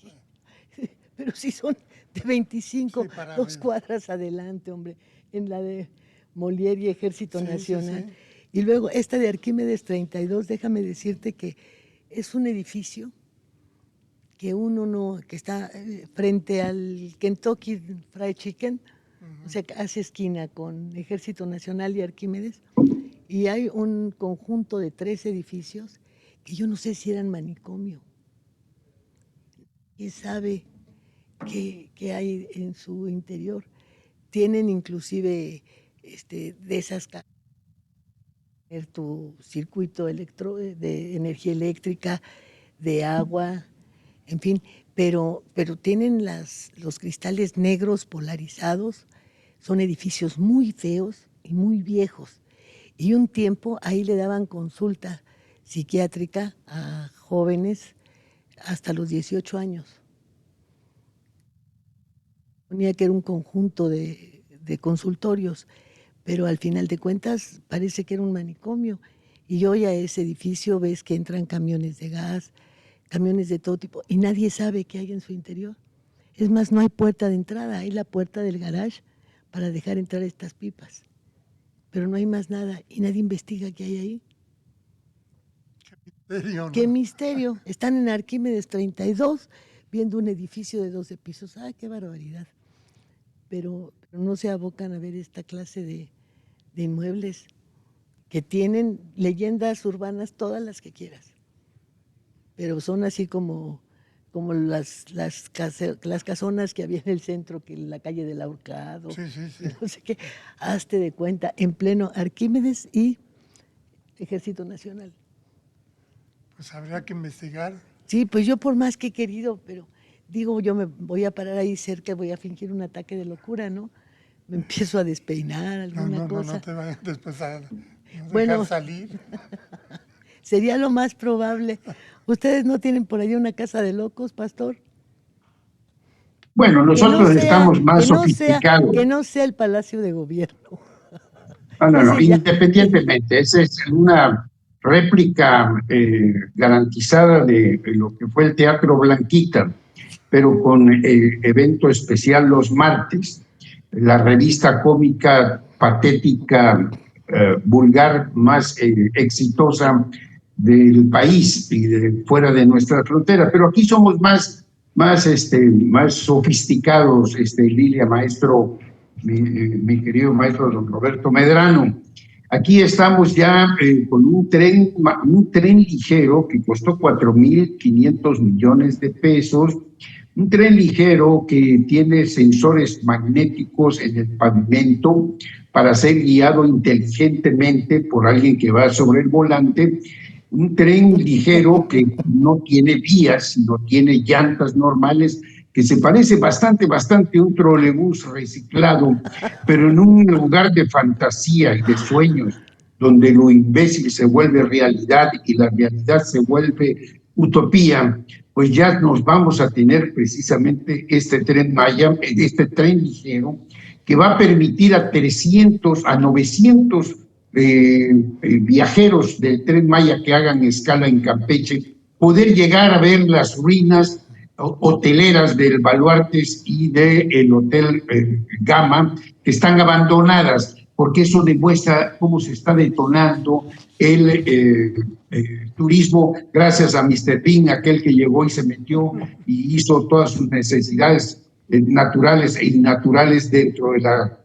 pero si son de 25, sí, 2 cuadras adelante, hombre, en la de Molière y Ejército Nacional. Sí. Y luego esta de Arquímedes 32, déjame decirte que es un edificio que que está frente al Kentucky Fried Chicken, o sea, hace esquina con Ejército Nacional y Arquímedes, Y hay un conjunto de 3 edificios que yo no sé si eran manicomio. ¿Quién sabe qué hay en su interior? Tienen inclusive de esas tu circuito de energía eléctrica, de agua, en fin, pero tienen los cristales negros polarizados, son edificios muy feos y muy viejos. Y un tiempo ahí le daban consulta psiquiátrica a jóvenes hasta los 18 años. Ponía que era un conjunto de consultorios, pero al final de cuentas parece que era un manicomio. Y hoy a ese edificio ves que entran camiones de gas, camiones de todo tipo, y nadie sabe qué hay en su interior. Es más, no hay puerta de entrada, hay la puerta del garage para dejar entrar estas pipas. Pero no hay más nada y nadie investiga qué hay ahí. Qué misterio, ¿no? Qué misterio. Están en Arquímedes 32 viendo un edificio de 12 pisos. ¡Ah, qué barbaridad! Pero no se abocan a ver esta clase de inmuebles que tienen leyendas urbanas, todas las que quieras. Pero son así como las casonas que había en el centro, que en la calle del Ahorcado, Sí, sí, sí. no sé qué, hazte de cuenta, en pleno Arquímedes y Ejército Nacional. Pues habría que investigar. Sí, pues yo por más que he querido, pero digo, yo me voy a parar ahí cerca, voy a fingir un ataque de locura, ¿no? Me empiezo a despeinar, alguna cosa. No te vayas después a Bueno, dejar salir. sería lo más probable. ¿Ustedes no tienen por allá una casa de locos, pastor? Bueno, nosotros estamos más sofisticados. Que no sea el Palacio de Gobierno. No, independientemente, esa es una réplica garantizada de lo que fue el Teatro Blanquita, pero con el evento especial los martes, la revista cómica patética, vulgar, más exitosa del país y de fuera de nuestra frontera. Pero aquí somos más sofisticados, Lilia, maestro, mi querido maestro don Roberto Medrano. Aquí estamos ya con un tren ligero que costó 4.500 millones de pesos, un tren ligero que tiene sensores magnéticos en el pavimento para ser guiado inteligentemente por alguien que va sobre el volante, un tren ligero que no tiene vías, sino tiene llantas normales, que se parece bastante a un trolebús reciclado, pero en un lugar de fantasía y de sueños, donde lo imbécil se vuelve realidad y la realidad se vuelve utopía, pues ya nos vamos a tener precisamente este tren Maya, este tren ligero, que va a permitir a 300, a 900 viajeros del tren Maya que hagan escala en Campeche, poder llegar a ver las ruinas hoteleras del Baluartes y del Hotel Gama, que están abandonadas, porque eso demuestra cómo se está detonando el turismo gracias a Mr. Bean, aquel que llegó y se metió y hizo todas sus necesidades naturales e innaturales dentro de la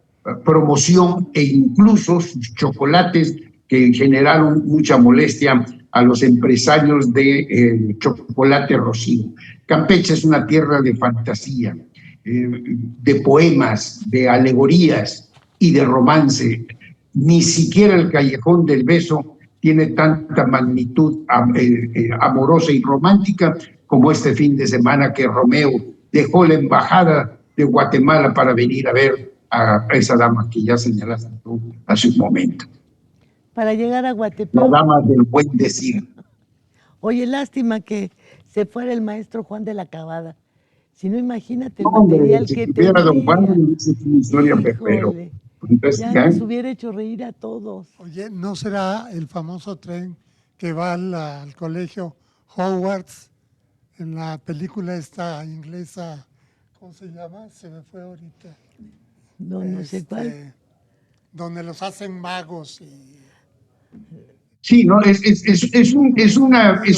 promoción, e incluso sus chocolates que generaron mucha molestia a los empresarios de chocolate Rocío. Campeche es una tierra de fantasía, de poemas, de alegorías y de romance. Ni siquiera el Callejón del Beso tiene tanta magnitud amorosa y romántica como este fin de semana que Romeo dejó la embajada de Guatemala para venir a ver a esa dama que ya señalaste tú hace un momento. Para llegar a Guatemala. La dama del buen decir. Oye, lástima que se fuera el maestro Juan de la Cabada. Si no, imagínate el material que tenía. Don Juan, es una historia, pero ya nos hubiera hecho reír a todos. Oye, ¿no será el famoso tren que va al colegio Hogwarts en la película esta inglesa? ¿Cómo se llama? Se me fue ahorita. No sé cuál. Donde los hacen magos y... Sí, no, es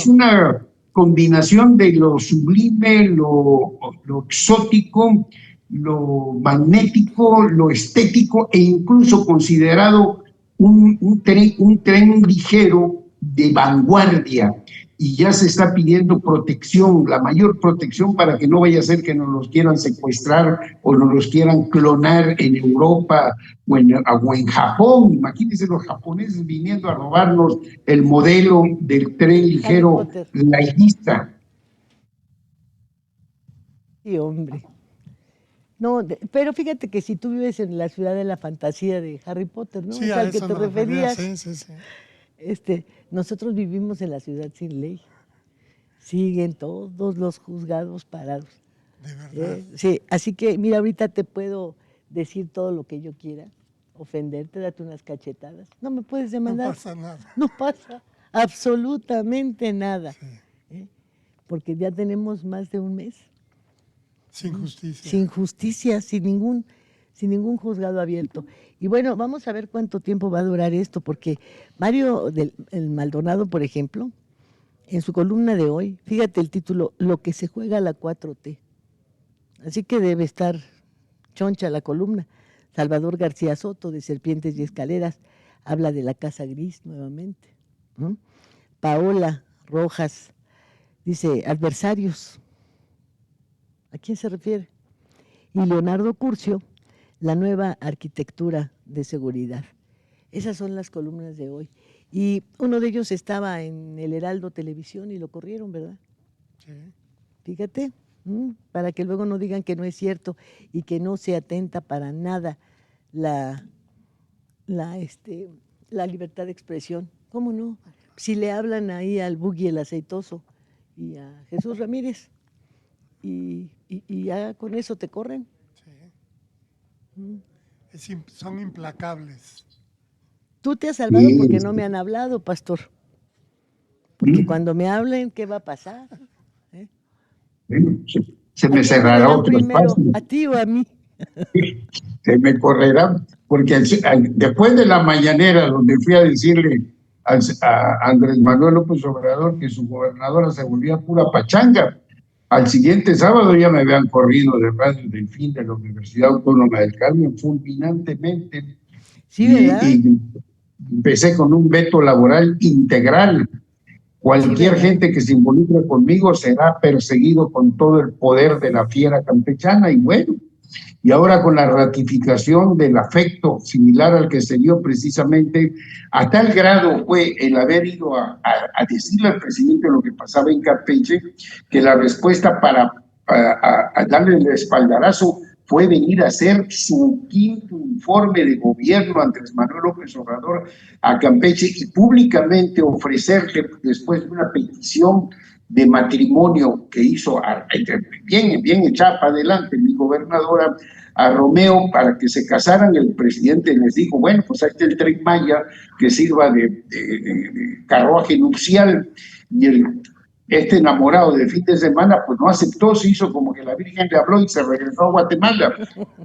una combinación de lo sublime, lo exótico, lo magnético, lo estético e incluso considerado un tren ligero de vanguardia y ya se está pidiendo protección, la mayor protección para que no vaya a ser que nos los quieran secuestrar o nos los quieran clonar en Europa o en Japón. Imagínense los japoneses viniendo a robarnos el modelo del tren Harry ligero Potter. laiguista. Sí, hombre. No, pero fíjate que si tú vives en la ciudad de la fantasía de Harry Potter, ¿no? Sí, Es a al que eso te me refería, referías. sí, sí, sí. Nosotros vivimos en la ciudad sin ley. Siguen todos los juzgados parados. De verdad. Sí, así que mira, ahorita te puedo decir todo lo que yo quiera, ofenderte, darte unas cachetadas. No me puedes No demandar. pasa nada. No pasa absolutamente nada. Sí. ¿Eh? Porque ya tenemos más de un mes Sin justicia. sin justicia, sin ningún juzgado abierto. Y bueno, vamos a ver cuánto tiempo va a durar esto, porque Mario el Maldonado, por ejemplo, en su columna de hoy, fíjate el título, Lo que se juega a la 4T. Así que debe estar choncha la columna. Salvador García Soto, de Serpientes y Escaleras, habla de la Casa Gris nuevamente. ¿No? Paola Rojas dice, adversarios. ¿A quién se refiere? Y Leonardo Curcio, la nueva arquitectura de seguridad. Esas son las columnas de hoy. Y uno de ellos estaba en el Heraldo Televisión y lo corrieron, ¿verdad? Sí. Fíjate, para que luego no digan que no es cierto y que no se atenta para nada la, la, la libertad de expresión. ¿Cómo no? Si le hablan ahí al Buggy el Aceitoso y a Jesús Ramírez y ya con eso te corren. Sí. Son implacables. Tú te has salvado porque no me han hablado, pastor. Porque cuando me hablen, ¿qué va a pasar? Bueno, se ¿A me quién cerrará correrán otro primero? espacio. ¿A ti o a mí? Se me correrá, porque después de la mañanera donde fui a decirle a Andrés Manuel López Obrador que su gobernadora se volvía pura pachanga, al siguiente sábado ya me habían corrido de Radio Delfín de la Universidad Autónoma del Carmen fulminantemente. Sí, ¿verdad? Y empecé con un veto laboral integral. Cualquier ¿verdad? gente que se involucre conmigo será perseguido con todo el poder de la fiera campechana. Y bueno, y ahora con la ratificación del afecto similar al que se dio precisamente, a tal grado fue el haber ido a decirle al presidente lo que pasaba en Campeche, que la respuesta para darle el espaldarazo fue venir a hacer su quinto informe de gobierno Andrés Manuel López Obrador a Campeche y públicamente ofrecerle, después de una petición de matrimonio que hizo bien echada para adelante mi gobernadora, a Romeo para que se casaran, el presidente les dijo, bueno, pues ahí está el Tren Maya que sirva de carruaje nupcial, y este enamorado de fin de semana pues no aceptó, se hizo como que la Virgen le habló y se regresó a Guatemala.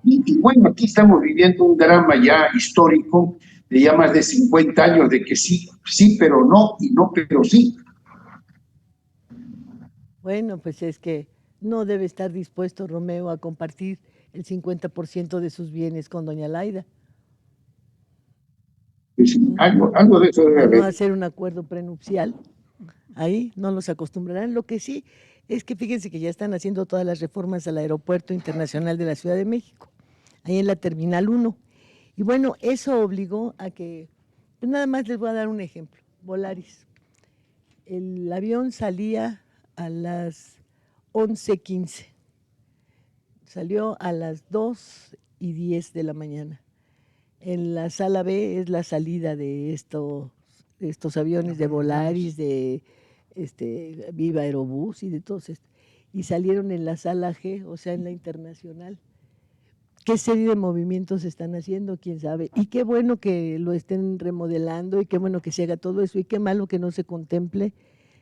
Y bueno, aquí estamos viviendo un drama ya histórico de ya más de 50 años de que sí, sí, pero no, y no, pero sí. Bueno, pues es que no debe estar dispuesto Romeo a compartir el 50% de sus bienes con doña Laida. Pues, algo de eso debe A no haber. hacer un acuerdo prenupcial. Ahí no los acostumbrarán. Lo que sí es que fíjense que ya están haciendo todas las reformas al Aeropuerto Internacional de la Ciudad de México, ahí en la Terminal 1. Y bueno, eso obligó a que, pues nada más les voy a dar un ejemplo, Volaris. El avión salía a las 11:15, salió a las 2:10 de la mañana. En la sala B es la salida de estos aviones de Volaris, de Viva Aerobús y de todos estos. Y salieron en la sala G, o sea, en la internacional. ¿Qué serie de movimientos están haciendo? ¿Quién sabe? Y qué bueno que lo estén remodelando y qué bueno que se haga todo eso y qué malo que no se contemple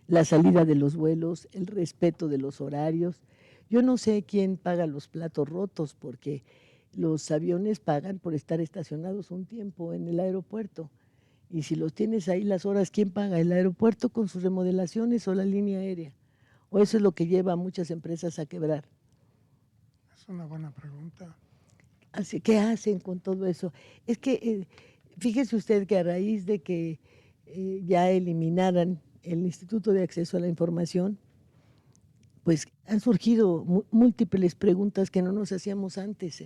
la salida de los vuelos, el respeto de los horarios. Yo no sé quién paga los platos rotos porque los aviones pagan por estar estacionados un tiempo en el aeropuerto. Y si los tienes ahí las horas, ¿quién paga? ¿El aeropuerto con sus remodelaciones o la línea aérea? ¿O eso es lo que lleva a muchas empresas a quebrar? Es una buena pregunta. Así, ¿qué hacen con todo eso? Es que, Fíjese usted que a raíz de que ya eliminaran el Instituto de Acceso a la Información, pues han surgido múltiples preguntas que no nos hacíamos antes,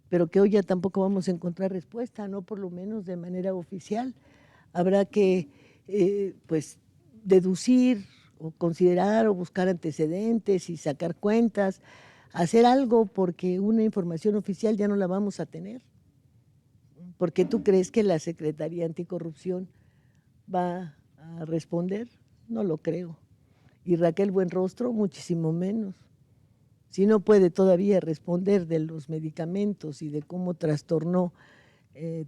pero que hoy ya tampoco vamos a encontrar respuesta, no por lo menos de manera oficial. Habrá que pues deducir o considerar o buscar antecedentes y sacar cuentas, hacer algo, porque una información oficial ya no la vamos a tener. ¿Por qué tú crees que la Secretaría Anticorrupción va a responder? No lo creo. Y Raquel Buenrostro muchísimo menos. Si no puede todavía responder de los medicamentos y de cómo trastornó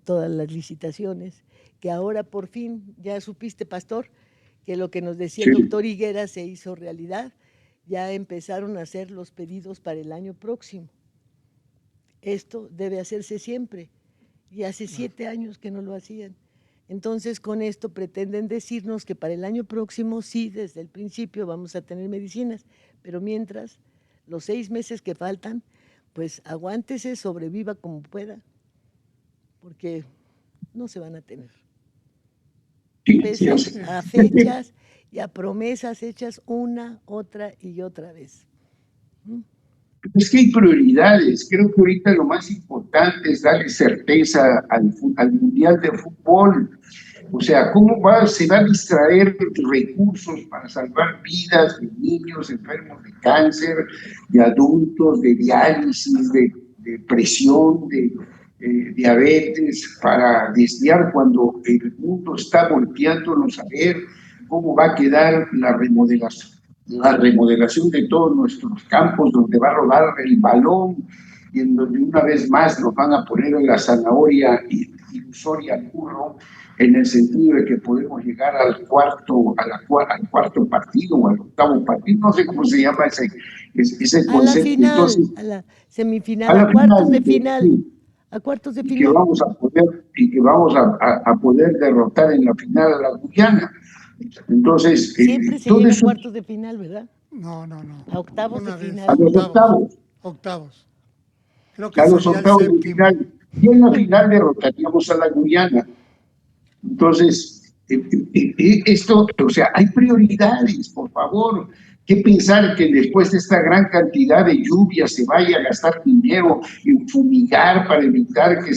todas las licitaciones, que ahora por fin, ya supiste, Pastor, que lo que nos decía el doctor Higuera se hizo realidad, ya empezaron a hacer los pedidos para el año próximo. Esto debe hacerse siempre, y hace 7 años que no lo hacían. Entonces, con esto pretenden decirnos que para el año próximo, sí, desde el principio vamos a tener medicinas, pero mientras, los 6 meses que faltan, pues aguántese, sobreviva como pueda, porque no se van a tener. Pese a fechas y a promesas hechas una, otra y otra vez. Es que hay prioridades. Creo que ahorita lo más importante es darle certeza al Mundial de Fútbol. O sea, ¿cómo se va a distraer recursos para salvar vidas de niños enfermos de cáncer, de adultos, de diálisis, de presión, de diabetes, para desviar cuando el mundo está volteándonos a ver cómo va a quedar la remodelación de todos nuestros campos, donde va a rodar el balón y en donde una vez más nos van a poner en la zanahoria ilusoria al burro, en el sentido de que podemos llegar al cuarto partido o al octavo partido, no sé cómo se llama ese a la concepto. final, entonces, a la semifinal, a cuartos de final. Sí. A cuartos de final. Que vamos a poder derrotar en la final a la Guyana. Entonces, siempre se llega a cuartos de final, ¿verdad? No. A octavos de final. A los octavos. Creo que a los sería octavos el de final. Y en la final derrotaríamos a la Guyana. Entonces, esto, o sea, hay prioridades, por favor. ¿Qué pensar que después de esta gran cantidad de lluvia se vaya a gastar dinero en fumigar para evitar que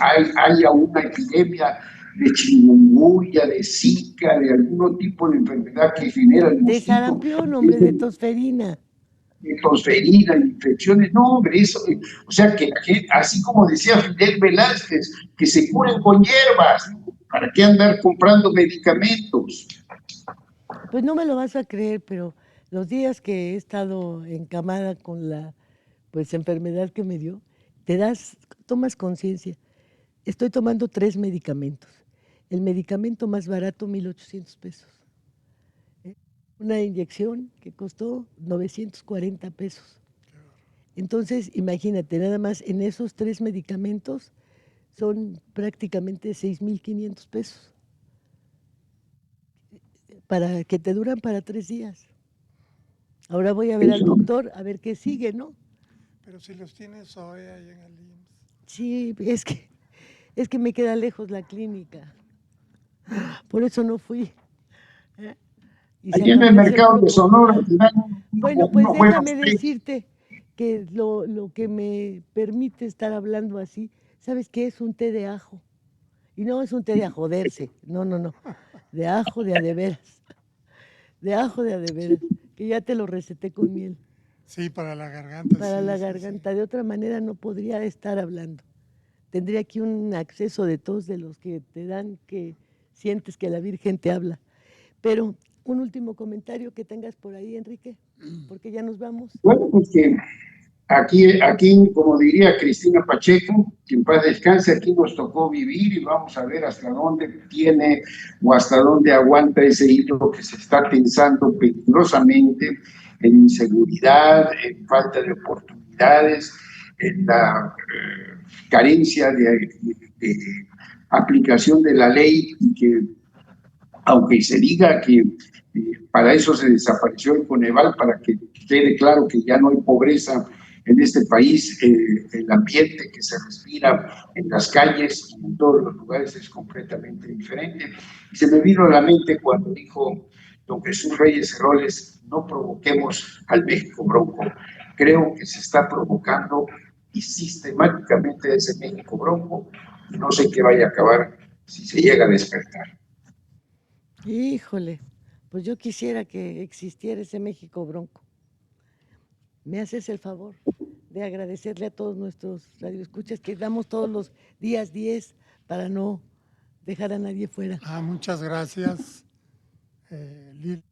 haya una epidemia de chikungunya, de zika, de algún tipo de enfermedad que genera el mosquito? De sarampión, hombre, de tosferina. De tosferina, infecciones, no, hombre, eso, o sea, que así como decía Fidel Velázquez, que se curen con hierbas, ¿para qué andar comprando medicamentos? Pues no me lo vas a creer, pero los días que he estado encamada con la enfermedad que me dio, tomas conciencia. Estoy tomando 3 medicamentos. El medicamento más barato, 1,800 pesos. Una inyección que costó 940 pesos. Entonces, imagínate, nada más en esos 3 medicamentos son prácticamente 6,500 pesos. Que te duran para 3 días. Ahora voy a ver al doctor, a ver qué sigue, ¿no? Pero si los tienes hoy ahí en el IMSS. Sí, es que me queda lejos la clínica. Por eso no fui. Allí en el mercado de Sonora. Bueno, pues déjame decirte que lo que me permite estar hablando así, ¿sabes qué? Es un té de ajo. Y no es un té de a joderse, no. De ajo de a de veras. De ajo de a de veras, que ya te lo receté con miel. Sí, para la garganta. Para la garganta, sí. De otra manera no podría estar hablando. Tendría aquí un acceso de tos de los que te dan que sientes que la Virgen te habla. Pero un último comentario que tengas por ahí, Enrique, porque ya nos vamos. Bueno, pues que aquí, como diría Cristina Pacheco, que en paz descanse, aquí nos tocó vivir y vamos a ver hasta dónde tiene o hasta dónde aguanta ese hilo que se está tensando peligrosamente en inseguridad, en falta de oportunidades, en la carencia de aplicación de la ley, y que aunque se diga que para eso se desapareció el Coneval, para que quede claro que ya no hay pobreza en este país, el ambiente que se respira en las calles y en todos los lugares es completamente diferente. Y se me vino a la mente cuando dijo don Jesús Reyes Heroles, no provoquemos al México bronco. Creo que se está provocando y sistemáticamente ese México bronco, y no sé qué vaya a acabar si se llega a despertar. Híjole, pues yo quisiera que existiera ese México bronco. ¿Me haces el favor de agradecerle a todos nuestros radioescuchas que damos todos los días 10 para no dejar a nadie fuera? Muchas gracias, Lili.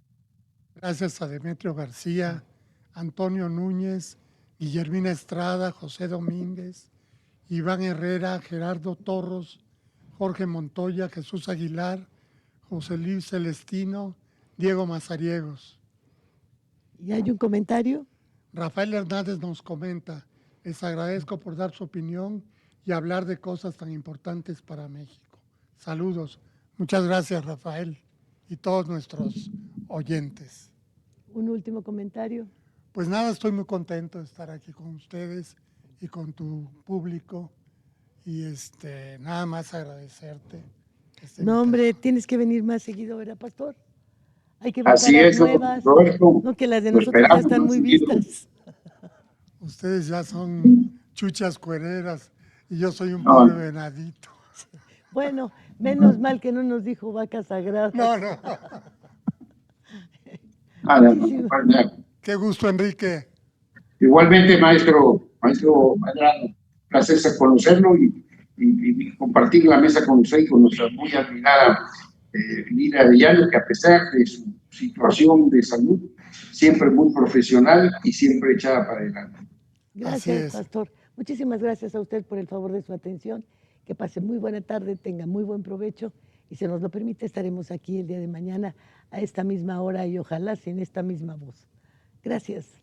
Gracias a Demetrio García, Antonio Núñez, Guillermina Estrada, José Domínguez, Iván Herrera, Gerardo Torros, Jorge Montoya, Jesús Aguilar, José Luis Celestino, Diego Mazariegos. ¿Y hay un comentario? Rafael Hernández nos comenta, les agradezco por dar su opinión y hablar de cosas tan importantes para México. Saludos. Muchas gracias, Rafael, y todos nuestros oyentes. ¿Un último comentario? Pues nada, estoy muy contento de estar aquí con ustedes y con tu público y nada más agradecerte. No, hombre, tienes que venir más seguido, ¿verdad, pastor? Hay que ver Así caras es, nuevas, Roberto. no que las de Lo nosotros ya esperamos están más muy seguido. vistas. Ustedes ya son chuchas cuereras y yo soy un No, pobre venadito. Bueno, menos mal que no nos dijo vacas sagradas. No, no. nada, no, Muchísimas. nada. Qué gusto, Enrique. Igualmente, maestro Madrano, placer conocerlo y compartir la mesa con usted y con nuestra muy admirada Lila Arellano, que a pesar de su situación de salud, siempre muy profesional y siempre echada para adelante. Así Gracias, es. pastor. Muchísimas gracias a usted por el favor de su atención. Que pase muy buena tarde, tenga muy buen provecho y si nos lo permite estaremos aquí el día de mañana a esta misma hora y ojalá sin esta misma voz. Gracias.